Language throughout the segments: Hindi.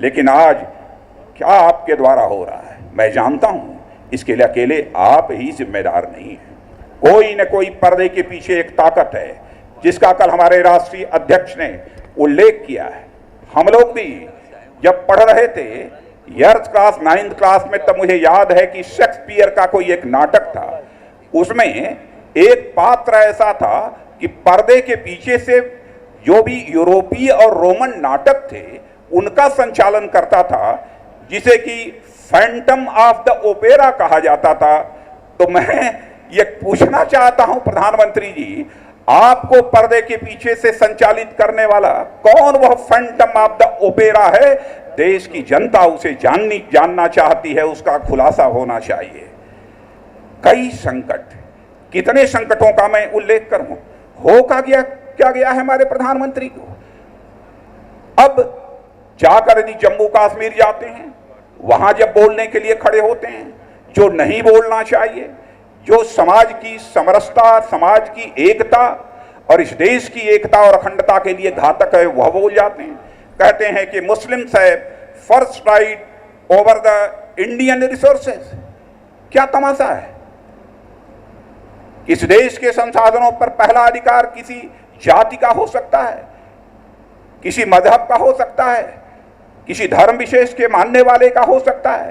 लेकिन आज क्या आपके द्वारा हो रहा है मैं जानता हूं, इसके लिए अकेले आप ही जिम्मेदार नहीं हैं। कोई न कोई पर्दे के पीछे एक ताकत है जिसका कल हमारे राष्ट्रीय अध्यक्ष ने उल्लेख किया है। हम लोग भी जब पढ़ रहे थे 8th क्लास 9th क्लास में, तब मुझे याद है कि शेक्सपियर का कोई एक नाटक था, उसमें एक पात्र ऐसा था कि पर्दे के पीछे से जो भी यूरोपीय और रोमन नाटक थे उनका संचालन करता था, जिसे कि फैंटम ऑफ द ओपेरा कहा जाता था। तो मैं ये पूछना चाहता हूं प्रधानमंत्री जी, आपको पर्दे के पीछे से संचालित करने वाला कौन वह फैंटम ऑफ द ओपेरा है? देश की जनता उसे जानना चाहती है, उसका खुलासा होना चाहिए। कई संकट, कितने संकटों का मैं उल्लेख करूं, क्या गया है हमारे प्रधानमंत्री को। अब जाकर यदि जम्मू कश्मीर जाते हैं, वहां जब बोलने के लिए खड़े होते हैं, जो नहीं बोलना चाहिए, जो समाज की समरसता, समाज की एकता और इस देश की एकता और अखंडता के लिए घातक है, वह बोल जाते हैं। कहते हैं कि Muslims have first right over the Indian resources. क्या तमाशा है? इस देश के संसाधनों पर पहला अधिकार किसी जाति का हो सकता है, किसी मजहब का हो सकता है, किसी धर्म विशेष के मानने वाले का हो सकता है।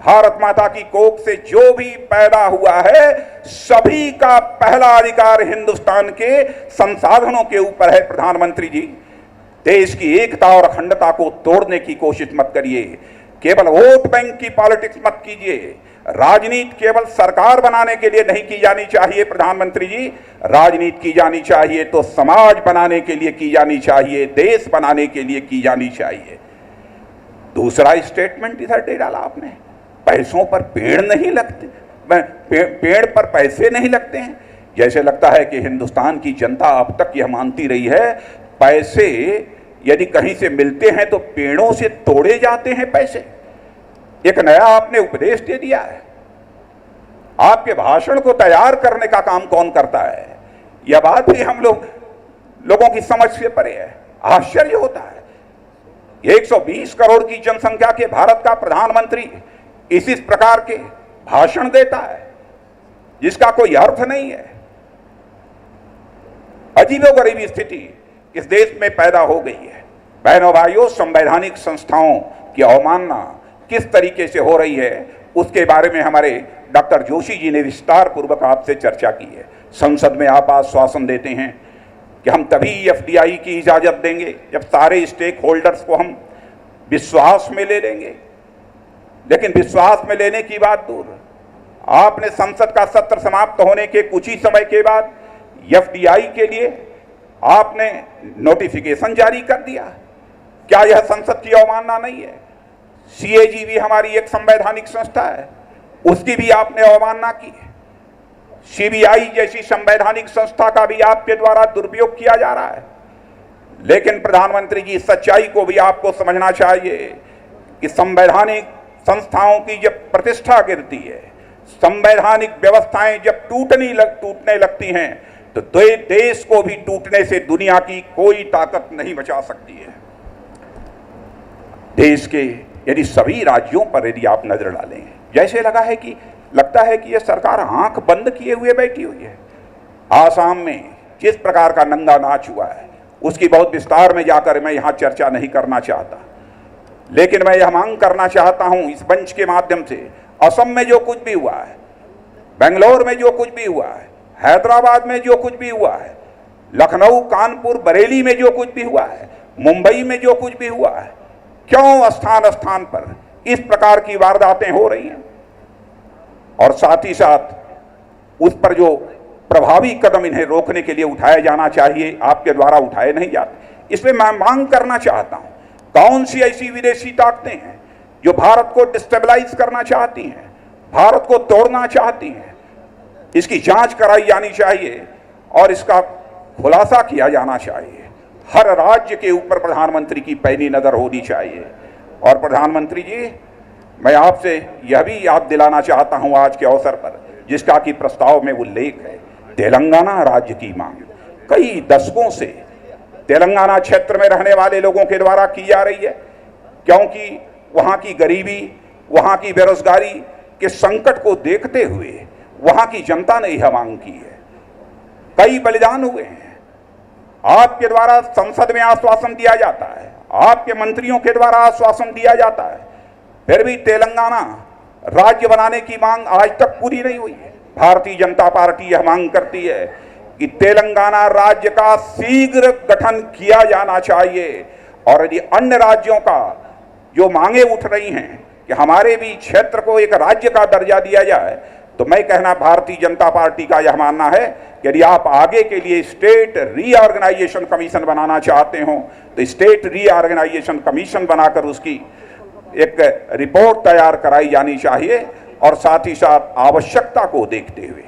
भारत माता की कोख से जो भी पैदा हुआ है, सभी का पहला अधिकार हिंदुस्तान के संसाधनों के ऊपर है। प्रधानमंत्री जी, देश की एकता और अखंडता को तोड़ने की कोशिश मत करिए, केवल वोट बैंक की पॉलिटिक्स मत कीजिए। राजनीति केवल सरकार बनाने के लिए नहीं की जानी चाहिए प्रधानमंत्री जी, राजनीति की जानी चाहिए तो समाज बनाने के लिए की जानी चाहिए, देश बनाने के लिए की जानी चाहिए। दूसरा स्टेटमेंट इधर दे डाला आपने, पैसों पर पेड़ नहीं लगते, पेड़ पर पैसे नहीं लगते हैं। जैसे लगता है कि हिंदुस्तान की जनता अब तक यह मानती रही है पैसे यदि कहीं से मिलते हैं तो पेड़ों से तोड़े जाते हैं पैसे। एक नया आपने उपदेश दे दिया है। आपके भाषण को तैयार करने का काम कौन करता है? यह बात भी हम लोगों की समझ से परे है। आश्चर्य होता है, 120 करोड़ की जनसंख्या के भारत का प्रधानमंत्री इस प्रकार के भाषण देता है जिसका कोई अर्थ नहीं है। अजीबोगरीब स्थिति इस देश में पैदा हो गई है। बहनों भाइयों, संवैधानिक संस्थाओं की अवमानना किस तरीके से हो रही है उसके बारे में हमारे डॉक्टर जोशी जी ने विस्तार पूर्वक आपसे चर्चा की है। संसद में आप आश्वासन देते हैं कि हम तभी एफडीआई की इजाजत देंगे जब सारे स्टेक होल्डर्स को हम विश्वास में ले लेंगे। लेकिन विश्वास में लेने की बात दूर, आपने संसद का सत्र समाप्त होने के कुछ ही समय के बाद एफडीआई के लिए आपने नोटिफिकेशन जारी कर दिया। क्या यह संसद की अवमानना नहीं है? सीएजी भी हमारी एक संवैधानिक संस्था है, उसकी भी आपने अवमानना की। सीबीआई जैसी संवैधानिक संस्था का भी आपके द्वारा दुरुपयोग किया जा रहा है। लेकिन प्रधानमंत्री जी, सच्चाई को भी आपको समझना चाहिए कि संवैधानिक संस्थाओं की जब प्रतिष्ठा गिरती है, संवैधानिक व्यवस्थाएं जब टूटने लगती हैं तो देश को भी टूटने से दुनिया की कोई ताकत नहीं बचा सकती है। देश के यदि सभी राज्यों पर यदि आप नजर डालें, जैसे लगता है कि यह सरकार आंख बंद किए हुए बैठी हुई है। आसाम में जिस प्रकार का नंगा नाच हुआ है उसकी बहुत विस्तार में जाकर मैं यहाँ चर्चा नहीं करना चाहता, लेकिन मैं यह मांग करना चाहता हूँ इस मंच के माध्यम से, असम में जो कुछ भी हुआ है, बेंगलोर में जो कुछ भी हुआ है, हैदराबाद में जो कुछ भी हुआ है, लखनऊ, कानपुर, बरेली में जो कुछ भी हुआ है, मुंबई में जो कुछ भी हुआ है, क्यों स्थान स्थान पर इस प्रकार की वारदातें हो रही हैं? और साथ ही साथ उस पर जो प्रभावी कदम इन्हें रोकने के लिए उठाया जाना चाहिए, आपके द्वारा उठाए नहीं जाते। इसलिए मैं मांग करना चाहता हूं, कौन सी ऐसी विदेशी ताकतें हैं जो भारत को डिस्टेबलाइज करना चाहती हैं, भारत को तोड़ना चाहती हैं? इसकी जांच कराई जानी चाहिए और इसका खुलासा किया जाना चाहिए। हर राज्य के ऊपर प्रधानमंत्री की पैनी नजर होनी चाहिए। और प्रधानमंत्री जी, मैं आपसे यह भी याद दिलाना चाहता हूं आज के अवसर पर, जिसका कि प्रस्ताव में उल्लेख है, तेलंगाना राज्य की मांग कई दशकों से तेलंगाना क्षेत्र में रहने वाले लोगों के द्वारा की जा रही है। क्योंकि वहां की गरीबी, वहां की बेरोजगारी के संकट को देखते हुए वहां की जनता ने यह मांग की है। कई बलिदान हुए हैं। आपके द्वारा संसद में आश्वासन दिया जाता है, आपके मंत्रियों के द्वारा आश्वासन दिया जाता है, फिर भी तेलंगाना राज्य बनाने की मांग आज तक पूरी नहीं हुई है। भारतीय जनता पार्टी यह मांग करती है कि तेलंगाना राज्य का शीघ्र गठन किया जाना चाहिए। और यदि अन्य राज्यों का जो मांगे उठ रही हैं कि हमारे भी क्षेत्र को एक राज्य का दर्जा दिया जाए, तो मैं कहना भारतीय जनता पार्टी का यह मानना है कि यदि आप आगे के लिए स्टेट रीऑर्गेनाइजेशन कमीशन बनाना चाहते हो तो स्टेट रीऑर्गेनाइजेशन कमीशन बनाकर उसकी एक रिपोर्ट तैयार कराई जानी चाहिए। और साथ ही साथ आवश्यकता को देखते हुए,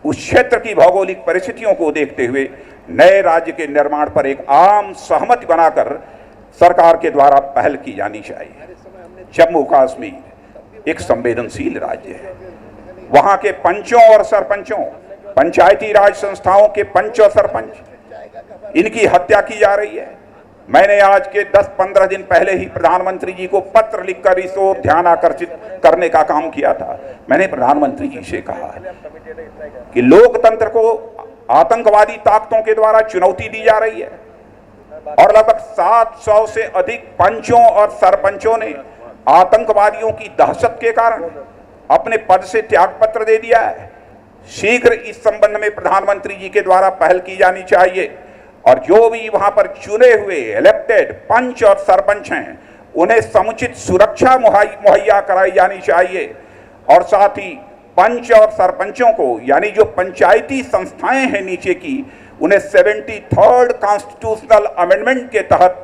उस क्षेत्र की भौगोलिक परिस्थितियों को देखते हुए नए राज्य के निर्माण पर एक आम सहमति बनाकर सरकार के द्वारा पहल की जानी चाहिए। जम्मू कश्मीर एक संवेदनशील राज्य है। वहां के पंचों और सरपंचों, पंचायती राज संस्थाओं के पंच और सरपंच, इनकी हत्या की जा रही है। मैंने आज के 10-15 दिन पहले ही प्रधानमंत्री जी को पत्र लिखकर इस ओर ध्यान आकर्षित करने का काम किया था। मैंने प्रधानमंत्री जी से कहा कि लोकतंत्र को आतंकवादी ताकतों के द्वारा चुनौती दी जा रही है और लगभग 700 से अधिक पंचों और सरपंचों ने आतंकवादियों की दहशत के कारण अपने पद से त्यागपत्र दे दिया है। शीघ्र इस संबंध में प्रधानमंत्री जी के द्वारा पहल की जानी चाहिए और जो भी वहां पर चुने हुए इलेक्टेड पंच और सरपंच हैं उन्हें समुचित सुरक्षा मुहैया कराई जानी चाहिए। और साथ ही पंच और सरपंचों को, यानी जो पंचायती संस्थाएं हैं नीचे की, उन्हें 73rd कॉन्स्टिट्यूशनल अमेंडमेंट के तहत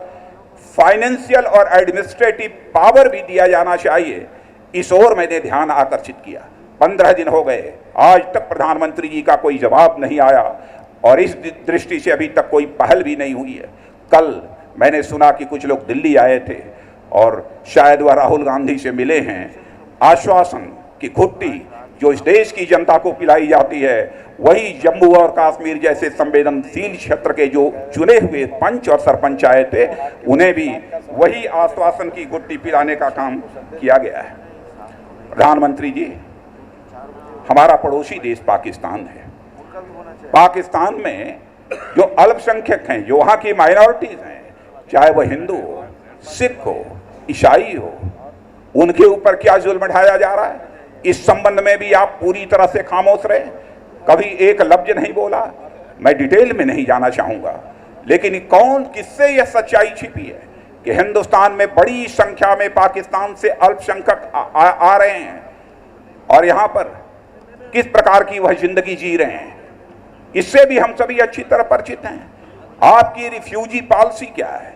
फाइनेंशियल और एडमिनिस्ट्रेटिव पावर भी दिया जाना चाहिए। इस ओर मैंने ध्यान आकर्षित किया। 15 दिन हो गए, आज तक प्रधानमंत्री जी का कोई जवाब नहीं आया और इस दृष्टि से अभी तक कोई पहल भी नहीं हुई है। कल मैंने सुना कि कुछ लोग दिल्ली आए थे और शायद वह राहुल गांधी से मिले हैं। आश्वासन की घुट्टी जो इस देश की जनता को पिलाई जाती है, वही जम्मू और कश्मीर जैसे संवेदनशील क्षेत्र के जो चुने हुए पंच और सरपंच आए थे, उन्हें भी वही आश्वासन की घुट्टी पिलाने का काम किया गया है। प्रधानमंत्री जी, हमारा पड़ोसी देश पाकिस्तान है। पाकिस्तान में जो अल्पसंख्यक हैं, जो वहाँ की माइनॉरिटीज हैं, चाहे वह हिंदू हो, सिख हो, ईसाई हो, उनके ऊपर क्या जुल्म ढाया जा रहा है, इस संबंध में भी आप पूरी तरह से खामोश रहे, कभी एक लफ्ज नहीं बोला। मैं डिटेल में नहीं जाना चाहूँगा, लेकिन कौन किससे यह सच्चाई छिपी है कि हिंदुस्तान में बड़ी संख्या में पाकिस्तान से अल्पसंख्यक आ रहे हैं और यहाँ पर किस प्रकार की वह जिंदगी जी रहे हैं, इससे भी हम सभी अच्छी तरह परिचित हैं। आपकी रिफ्यूजी पॉलिसी क्या है,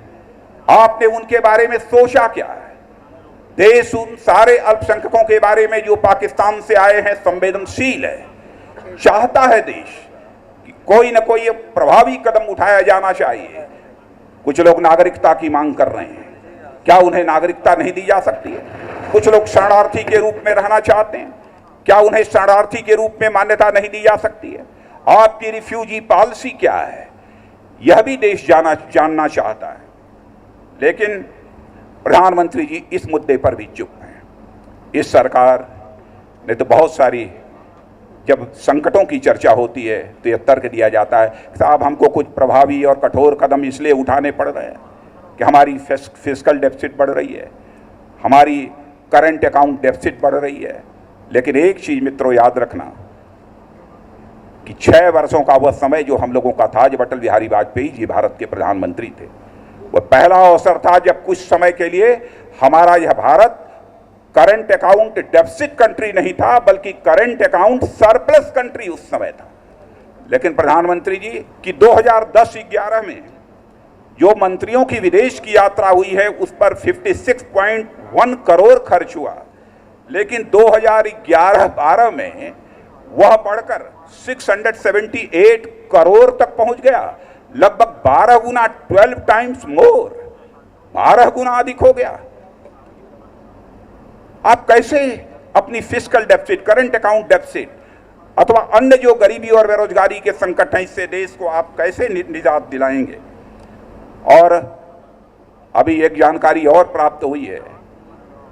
आपने उनके बारे में सोचा क्या है? देश उन सारे अल्पसंख्यकों के बारे में जो पाकिस्तान से आए हैं संवेदनशील है। चाहता है देश कि कोई न कोई प्रभावी कदम उठाया जाना चाहिए। कुछ लोग नागरिकता की मांग कर रहे हैं, क्या उन्हें नागरिकता नहीं दी जा सकती है? कुछ लोग शरणार्थी के रूप में रहना चाहते हैं, क्या उन्हें शरणार्थी के रूप में मान्यता नहीं दी जा सकती है? आपकी रिफ्यूजी पॉलिसी क्या है, यह भी देश जानना चाहता है। लेकिन प्रधानमंत्री जी इस मुद्दे पर भी चुप हैं। इस सरकार ने तो बहुत सारी, जब संकटों की चर्चा होती है तो यह तर्क दिया जाता है साहब हमको कुछ प्रभावी और कठोर कदम इसलिए उठाने पड़ रहे हैं कि हमारी फिस्कल डेफिसिट बढ़ रही है, हमारी करंट अकाउंट डेफिसिट बढ़ रही है। लेकिन एक चीज मित्रों याद रखना कि 6 वर्षों का वह समय जो हम लोगों का था, जब अटल बिहारी वाजपेयी जी भारत के प्रधानमंत्री थे, वह पहला अवसर था जब कुछ समय के लिए हमारा यह Bharat current account deficit country नहीं था, बल्कि करंट अकाउंट सरप्लस कंट्री उस समय था। लेकिन प्रधानमंत्री जी की 2010-11 में जो मंत्रियों की विदेश की यात्रा हुई है उस पर 56.1 करोड़ खर्च हुआ, लेकिन 2011-12 में वह बढ़कर 678 करोड़ तक पहुंच गया। लगभग 12 गुना, 12 टाइम्स मोर, 12 गुना अधिक हो गया। आप कैसे अपनी fiscal deficit, current account deficit अथवा अन्य जो गरीबी और बेरोजगारी के संकट हैं, इससे देश को आप कैसे निजात दिलाएंगे? और अभी एक जानकारी और प्राप्त हुई है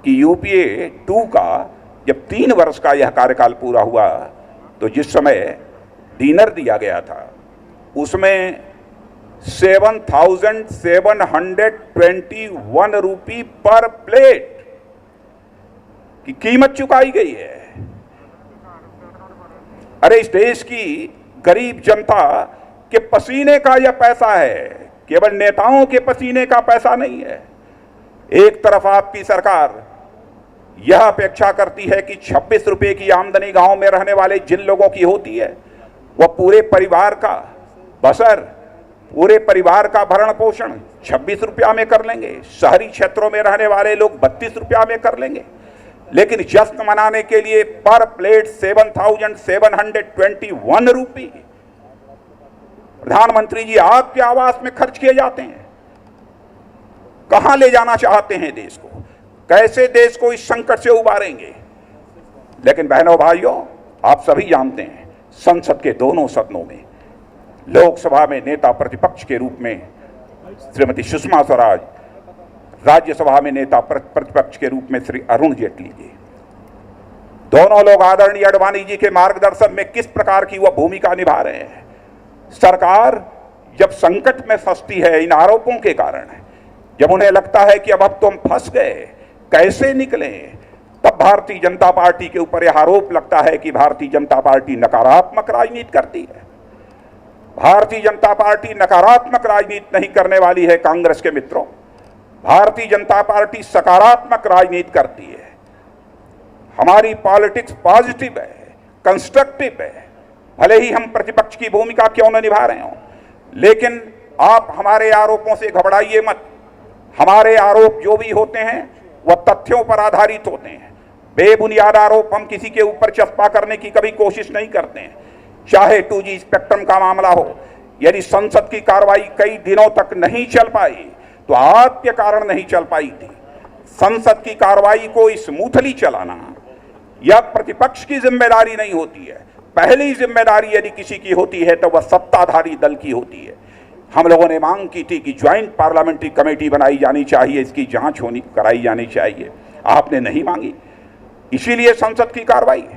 कि यूपीए 2 का जब 3 वर्ष का यह कार्यकाल पूरा हुआ तो जिस समय डिनर दिया गया था उसमें 7,721 रुपी पर प्लेट की कीमत चुकाई गई है। अरे इस देश की गरीब जनता के पसीने का यह पैसा है, केवल नेताओं के पसीने का पैसा नहीं है। एक तरफ आपकी सरकार यह अपेक्षा करती है कि 26 रुपए की आमदनी गांव में रहने वाले जिन लोगों की होती है वह पूरे परिवार का बसर, पूरे परिवार का भरण पोषण 26 रुपया में कर लेंगे। शहरी क्षेत्रों में रहने वाले लोग 32 रुपया में कर लेंगे, लेकिन जश्न मनाने के लिए पर प्लेट 7,721 रुपी प्रधानमंत्री जी आपके आवास में खर्च किए जाते हैं। कहां ले जाना चाहते हैं देश को, कैसे देश को इस संकट से उबारेंगे? लेकिन बहनों भाइयों, आप सभी जानते हैं संसद के दोनों सदनों में, लोकसभा में नेता प्रतिपक्ष के रूप में श्रीमती सुषमा स्वराज, राज्यसभा में नेता प्रतिपक्ष के रूप में श्री अरुण जेटली जी, दोनों लोग आदरणीय अडवाणी जी के मार्गदर्शन में किस प्रकार की वह भूमिका निभा रहे हैं। सरकार जब संकट में फंसती है इन आरोपों के कारण, जब उन्हें लगता है कि अब तुम फंस गए, कैसे निकले, तब भारतीय जनता पार्टी के ऊपर यह आरोप लगता है कि भारतीय जनता पार्टी नकारात्मक राजनीति करती है। भारतीय जनता पार्टी नकारात्मक राजनीति नहीं करने वाली है कांग्रेस के मित्रों। भारतीय जनता पार्टी सकारात्मक राजनीति करती है। हमारी पॉलिटिक्स पॉजिटिव है, कंस्ट्रक्टिव है। भले ही हम प्रतिपक्ष की भूमिका क्यों न निभा रहे हों, लेकिन आप हमारे आरोपों से घबराइए मत। हमारे आरोप जो भी होते हैं वह तथ्यों पर आधारित होते हैं। बेबुनियाद आरोप हम किसी के ऊपर चस्पा करने की कभी कोशिश नहीं करते हैं। चाहे 2G स्पेक्ट्रम का मामला हो, यदि संसद की कार्रवाई कई दिनों तक नहीं चल पाई तो आपके कारण नहीं चल पाई थी। संसद की कार्रवाई को स्मूथली चलाना यह प्रतिपक्ष की जिम्मेदारी नहीं होती है। पहली जिम्मेदारी यदि किसी की होती है तो वह सत्ताधारी दल की होती है। हम लोगों ने मांग की थी कि ज्वाइंट पार्लियामेंट्री कमेटी बनाई जानी चाहिए, इसकी जांच कराई जानी चाहिए। आपने नहीं मांगी, इसीलिए संसद की कार्रवाई